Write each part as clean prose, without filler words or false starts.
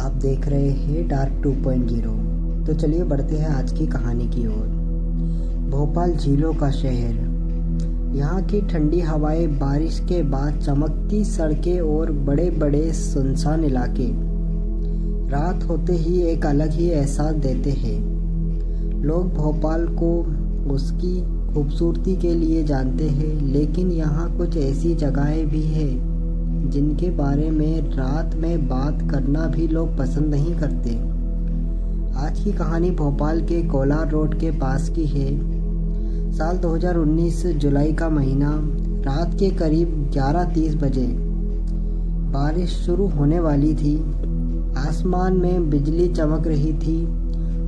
आप देख रहे हैं डार्क 2.0। तो चलिए बढ़ते हैं आज की कहानी की ओर। भोपाल झीलों का शहर। यहाँ की ठंडी हवाएं, बारिश के बाद चमकती सड़कें और बड़े बड़े सुनसान इलाके रात होते ही एक अलग ही एहसास देते हैं। लोग भोपाल को उसकी खूबसूरती के लिए जानते हैं, लेकिन यहाँ कुछ ऐसी जगहें भी हैं जिनके बारे में रात में बात करना भी लोग पसंद नहीं करते। आज की कहानी भोपाल के कोलार रोड के पास की है। साल 2019 जुलाई का महीना, रात के करीब 11:30 बजे। बारिश शुरू होने वाली थी। आसमान में बिजली चमक रही थी।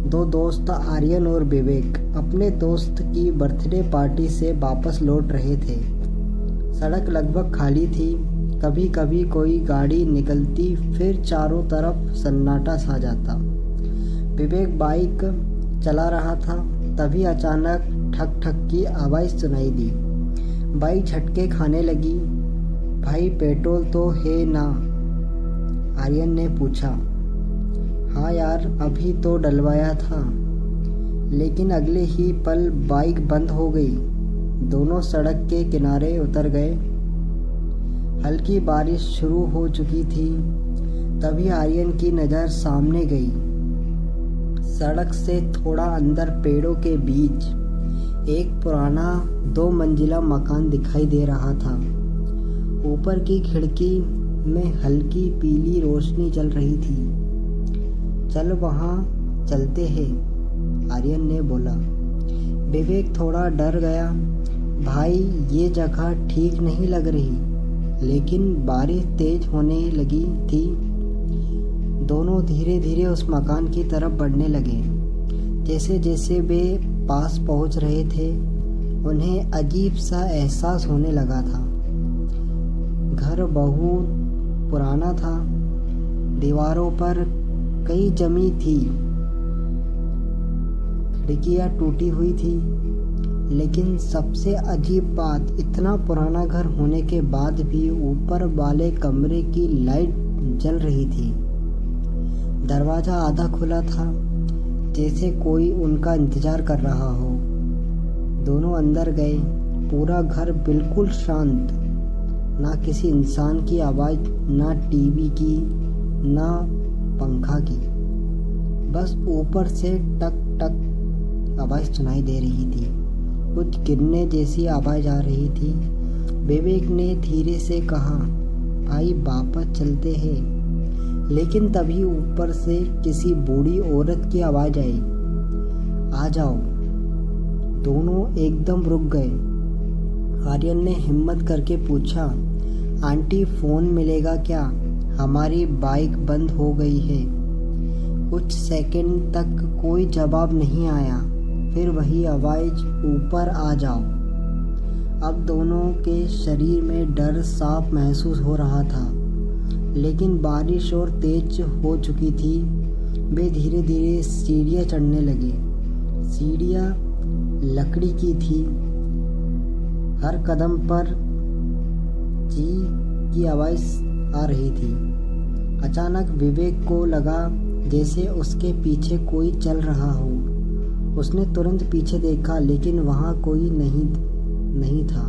दो दोस्त आर्यन और विवेक अपने दोस्त की बर्थडे पार्टी से वापस लौट रहे थे। सड़क लगभग खाली थी। कभी कभी कोई गाड़ी निकलती, फिर चारों तरफ सन्नाटा छा जाता। विवेक बाइक चला रहा था, तभी अचानक ठक ठक की आवाज़ सुनाई दी। बाइक झटके खाने लगी। भाई, पेट्रोल तो है ना? आर्यन ने पूछा। हाँ यार, अभी तो डलवाया था। लेकिन अगले ही पल बाइक बंद हो गई। दोनों सड़क के किनारे उतर गए। हल्की बारिश शुरू हो चुकी थी। तभी आर्यन की नज़र सामने गई। सड़क से थोड़ा अंदर पेड़ों के बीच एक पुराना 2 मंजिला मकान दिखाई दे रहा था। ऊपर की खिड़की में हल्की पीली रोशनी जल रही थी। चल वहाँ चलते हैं, आर्यन ने बोला। विवेक थोड़ा डर गया। भाई, ये जगह ठीक नहीं लग रही। लेकिन बारिश तेज होने लगी थी। दोनों धीरे धीरे उस मकान की तरफ बढ़ने लगे। जैसे जैसे वे पास पहुंच रहे थे, उन्हें अजीब सा एहसास होने लगा था। घर बहुत पुराना था। दीवारों पर कई जमी थी। खिड़कियां टूटी हुई थी। लेकिन सबसे अजीब बात, इतना पुराना घर होने के बाद भी ऊपर वाले कमरे की लाइट जल रही थी। दरवाज़ा आधा खुला था, जैसे कोई उनका इंतज़ार कर रहा हो। दोनों अंदर गए। पूरा घर बिल्कुल शांत। ना किसी इंसान की आवाज़, ना टीवी की, ना पंखा की। बस ऊपर से टक टक आवाज़ सुनाई दे रही थी। कुछ गिरने जैसी आवाज़ आ रही थी। विवेक ने धीरे से कहा, भाई वापस चलते हैं। लेकिन तभी ऊपर से किसी बूढ़ी औरत की आवाज़ आई, आ जाओ। दोनों एकदम रुक गए। आर्यन ने हिम्मत करके पूछा, आंटी, फ़ोन मिलेगा क्या? हमारी बाइक बंद हो गई है। कुछ सेकंड तक कोई जवाब नहीं आया। फिर वही आवाज़, ऊपर आ जाओ। अब दोनों के शरीर में डर साफ महसूस हो रहा था। लेकिन बारिश और तेज हो चुकी थी। वे धीरे धीरे सीढ़ियाँ चढ़ने लगे। सीढ़ियाँ लकड़ी की थी। हर कदम पर ची की आवाज़ आ रही थी। अचानक विवेक को लगा जैसे उसके पीछे कोई चल रहा हो। उसने तुरंत पीछे देखा, लेकिन वहाँ कोई नहीं था।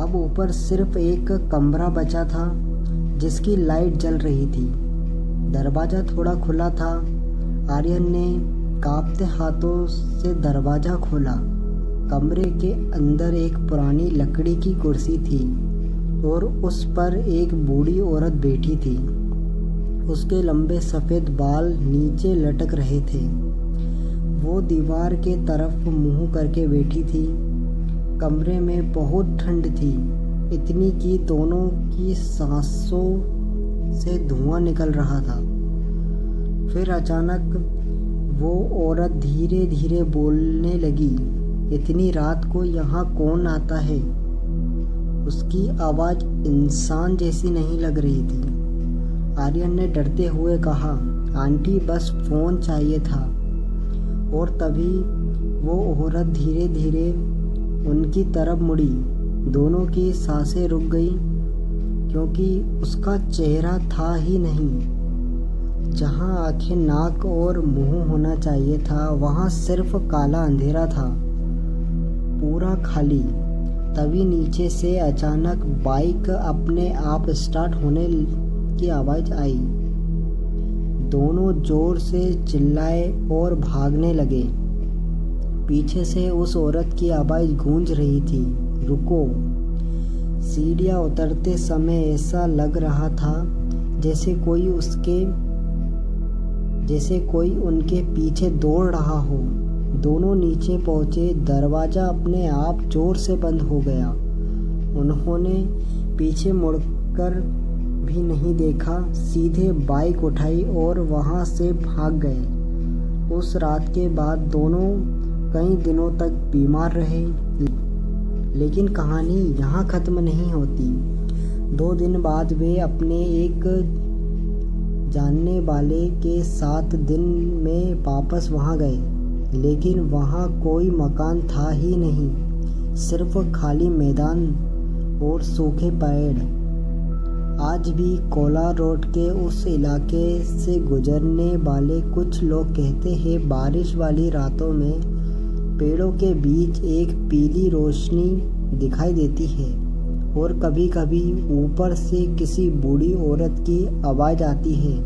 अब ऊपर सिर्फ एक कमरा बचा था, जिसकी लाइट जल रही थी। दरवाज़ा थोड़ा खुला था। आर्यन ने कांपते हाथों से दरवाज़ा खोला। कमरे के अंदर एक पुरानी लकड़ी की कुर्सी थी और उस पर एक बूढ़ी औरत बैठी थी। उसके लंबे सफ़ेद बाल नीचे लटक रहे थे। वो दीवार के तरफ मुंह करके बैठी थी। कमरे में बहुत ठंड थी, इतनी कि दोनों की सांसों से धुआं निकल रहा था। फिर अचानक वो औरत धीरे धीरे बोलने लगी, इतनी रात को यहाँ कौन आता है? उसकी आवाज़ इंसान जैसी नहीं लग रही थी। आर्यन ने डरते हुए कहा, आंटी, बस फ़ोन चाहिए था। और तभी वो औरत धीरे धीरे उनकी तरफ मुड़ी। दोनों की सांसें रुक गई, क्योंकि उसका चेहरा था ही नहीं। जहां आंखें, नाक और मुंह होना चाहिए था, वहां सिर्फ काला अंधेरा था, पूरा खाली। तभी नीचे से अचानक बाइक अपने आप स्टार्ट होने की आवाज आई। दोनों जोर से चिल्लाए और भागने लगे। पीछे से उस औरत की आवाज गूंज रही थी, रुको। सीढ़ियां उतरते समय ऐसा लग रहा था जैसे कोई उनके पीछे दौड़ रहा हो। दोनों नीचे पहुंचे। दरवाजा अपने आप जोर से बंद हो गया। उन्होंने पीछे मुड़कर भी नहीं देखा, सीधे बाइक उठाई और वहां से भाग गए। उस रात के बाद दोनों कई दिनों तक बीमार रहे। लेकिन कहानी यहाँ खत्म नहीं होती। 2 दिन बाद वे अपने एक जानने वाले के साथ दिन में वापस वहां गए, लेकिन वहां कोई मकान था ही नहीं, सिर्फ खाली मैदान और सूखे पेड़। आज भी कोलार रोड के उस इलाके से गुजरने वाले कुछ लोग कहते हैं बारिश वाली रातों में पेड़ों के बीच एक पीली रोशनी दिखाई देती है और कभी कभी ऊपर से किसी बूढ़ी औरत की आवाज आती है।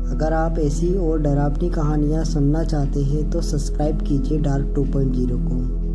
अगर आप ऐसी और डरावनी कहानियाँ सुनना चाहते हैं तो सब्सक्राइब कीजिए डार्क 2.0 को।